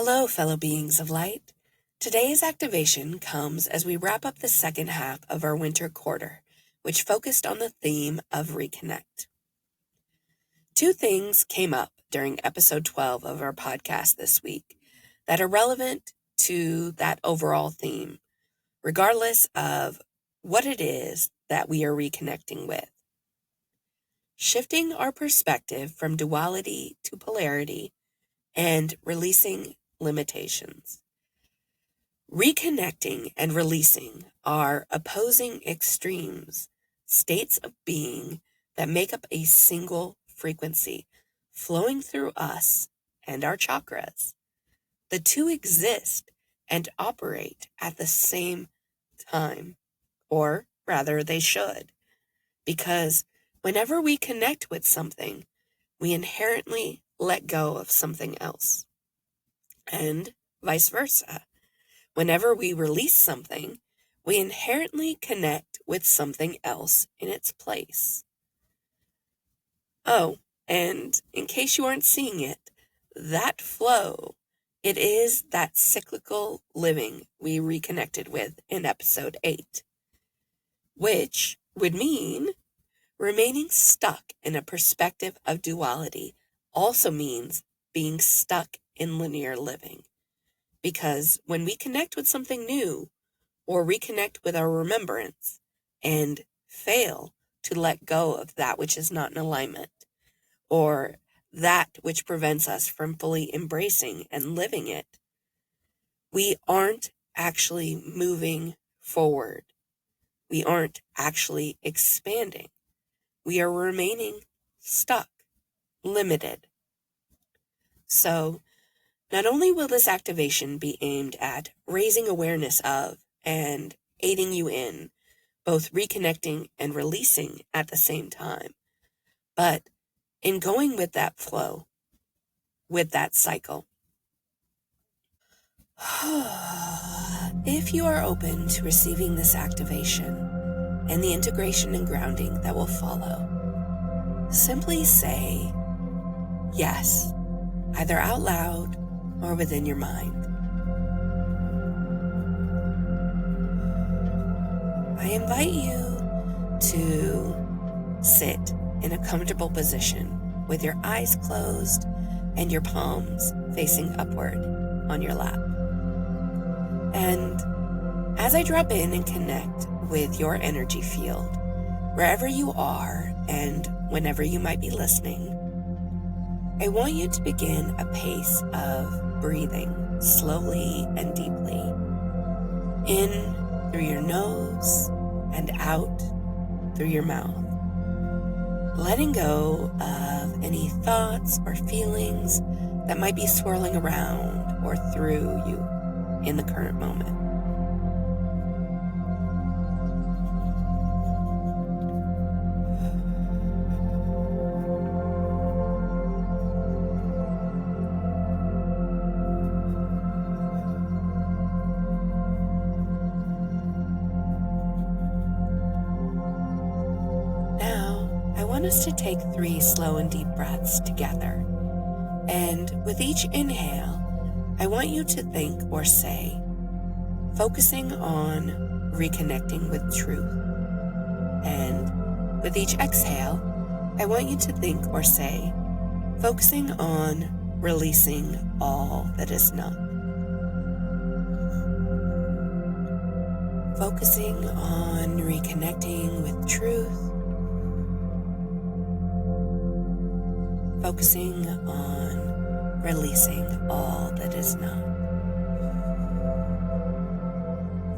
Hello, fellow beings of light. Today's activation comes as we wrap up the second half of our winter quarter, which focused on the theme of reconnect. Two things came up during episode 12 of our podcast this week that are relevant to that overall theme, regardless of what it is that we are reconnecting with. Shifting our perspective from duality to polarity and releasing limitations. Reconnecting and releasing are opposing extremes, states of being that make up a single frequency flowing through us and our chakras. The two exist and operate at the same time, or rather they should, because whenever we connect with something, we inherently let go of something else, and vice versa. Whenever we release something, we inherently connect with something else in its place. Oh, and in case you aren't seeing it, that flow, it is that cyclical living we reconnected with in episode 8, which would mean remaining stuck in a perspective of duality also means being stuck in linear living. Because when we connect with something new or reconnect with our remembrance and fail to let go of that which is not in alignment or that which prevents us from fully embracing and living it, we aren't actually moving forward. We aren't actually expanding. We are remaining stuck, limited. So, not only will this activation be aimed at raising awareness of and aiding you in both reconnecting and releasing at the same time, but in going with that flow, with that cycle. If you are open to receiving this activation and the integration and grounding that will follow, simply say yes, either out loud or within your mind. I invite you to sit in a comfortable position with your eyes closed and your palms facing upward on your lap. And as I drop in and connect with your energy field, wherever you are and whenever you might be listening, I want you to begin a pace of breathing slowly and deeply, in through your nose and out through your mouth, letting go of any thoughts or feelings that might be swirling around or through you in the current moment. I want us to take 3 slow and deep breaths together. And with each inhale, I want you to think or say, focusing on reconnecting with truth. And with each exhale, I want you to think or say, focusing on releasing all that is not. Focusing on reconnecting with truth. Focusing on releasing all that is not.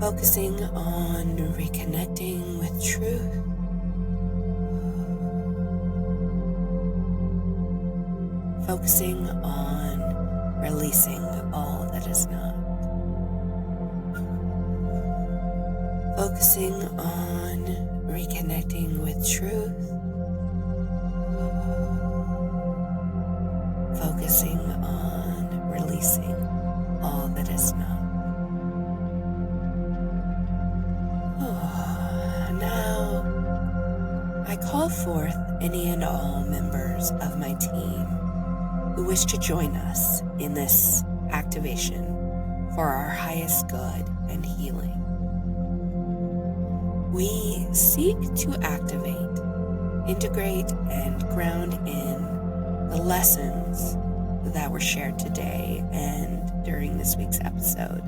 Focusing on reconnecting with truth. Focusing on releasing all that is not. Focusing on reconnecting with truth. Focusing on releasing all that is not. Now, I call forth any and all members of my team who wish to join us in this activation for our highest good and healing. We seek to activate, integrate, and ground in the lessons that were shared today and during this week's episode.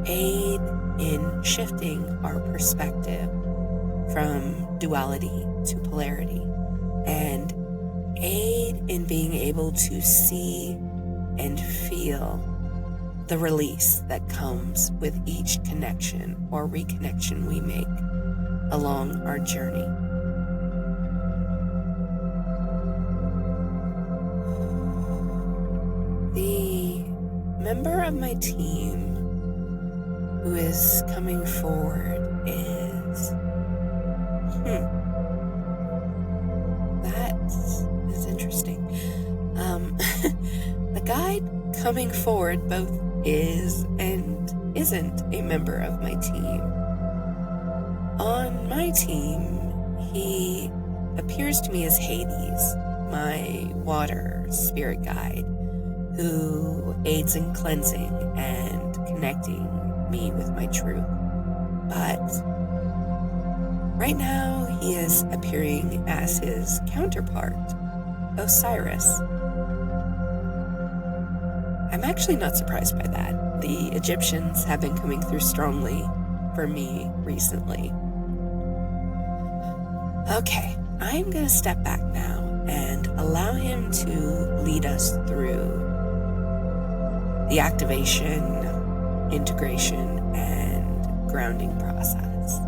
Aid in shifting our perspective from duality to polarity, and aid in being able to see and feel the release that comes with each connection or reconnection we make along our journey. The member of my team who is coming forward is that is interesting. The guide coming forward both is and isn't a member of my team. On my team, he appears to me as Hades, my water spirit guide, who aids in cleansing and connecting me with my truth. But right now, he is appearing as his counterpart, Osiris. I'm actually not surprised by that. The Egyptians have been coming through strongly for me recently. Okay, I'm going to step back now and allow him to lead us through the activation, integration, and grounding process.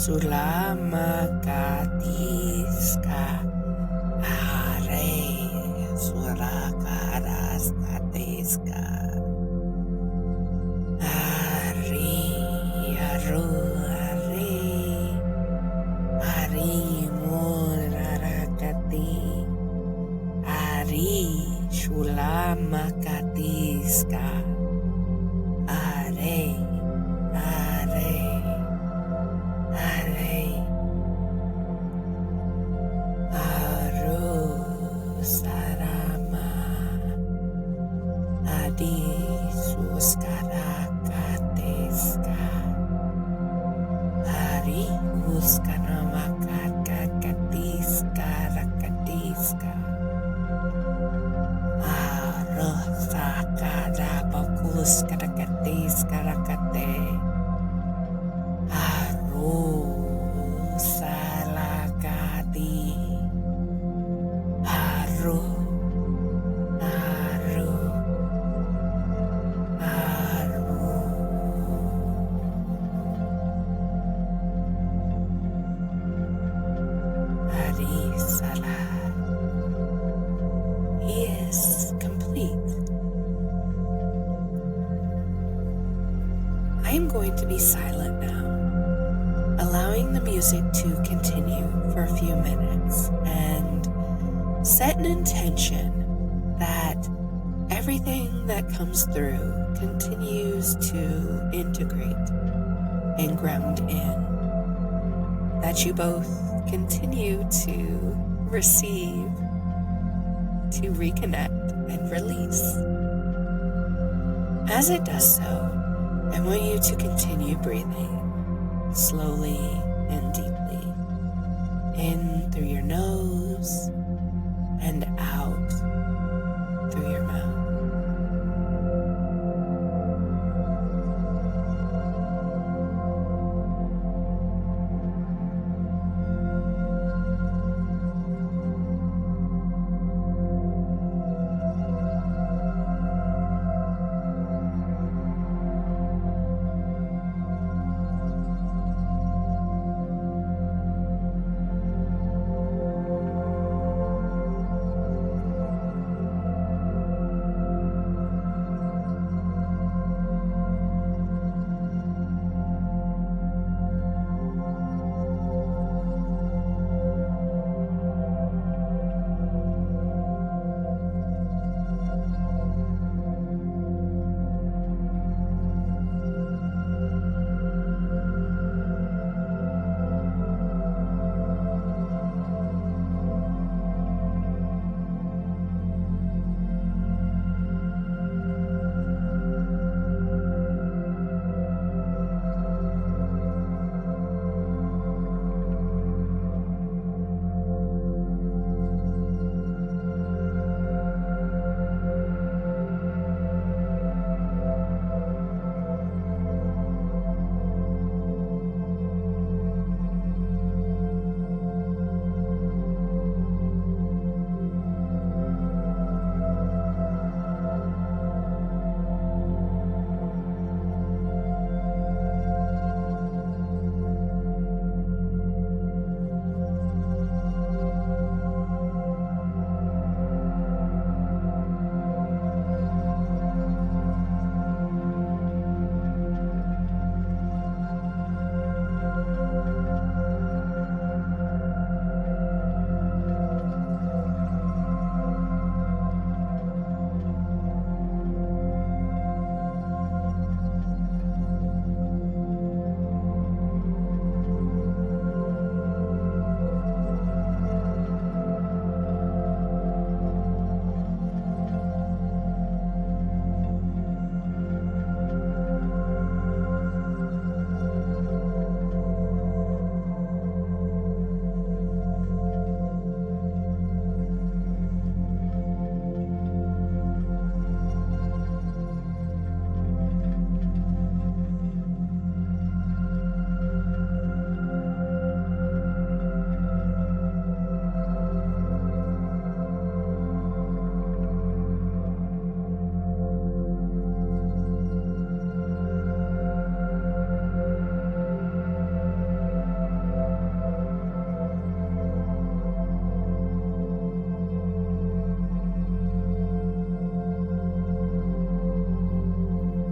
Sulamakatiska Are Surakarastateska Ari Aru Are Ari Murarakati Ari Shulamakatiska Are Aru Sarama Adi Suskarakateska Hari Uskanamakatiska Rakatiska Aru Sakarabakuskadakatiska Rakate Aru Salakati Aru Hari Salah. He is complete. I am going to be silent now, allowing the music to continue for a few minutes and set an intention that everything that comes through continues to integrate and ground in, that you both continue to receive, to reconnect and release. As it does so, I want you to continue breathing slowly and deeply in through your nose and out through your mouth.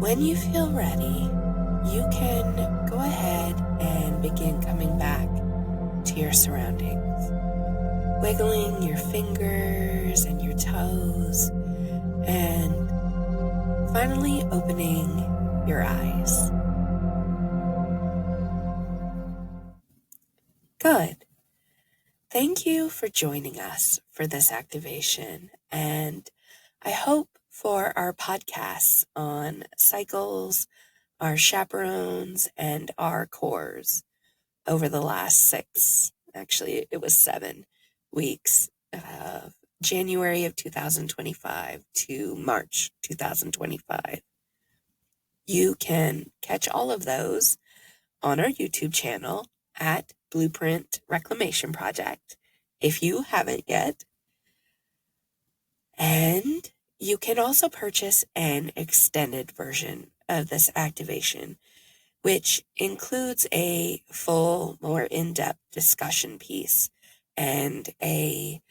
When you feel ready, you can go ahead and begin coming back to your surroundings, wiggling your fingers and your toes, and finally opening your eyes. Good. Thank you for joining us for this activation, and I hope for our podcasts on cycles, our chaperones, and our cores over the last 7 weeks of January of 2025 to March 2025. You can catch all of those on our YouTube channel at Blueprint Reclamation Project, if you haven't yet. And you can also purchase an extended version of this activation, which includes a full, more in-depth discussion piece and a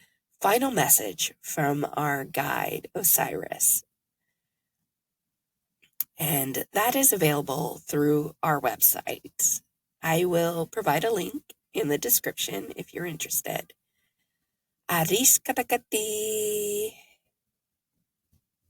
final message from our guide, Osiris. And that is available through our website. I will provide a link in the description if you're interested. Aris katakati.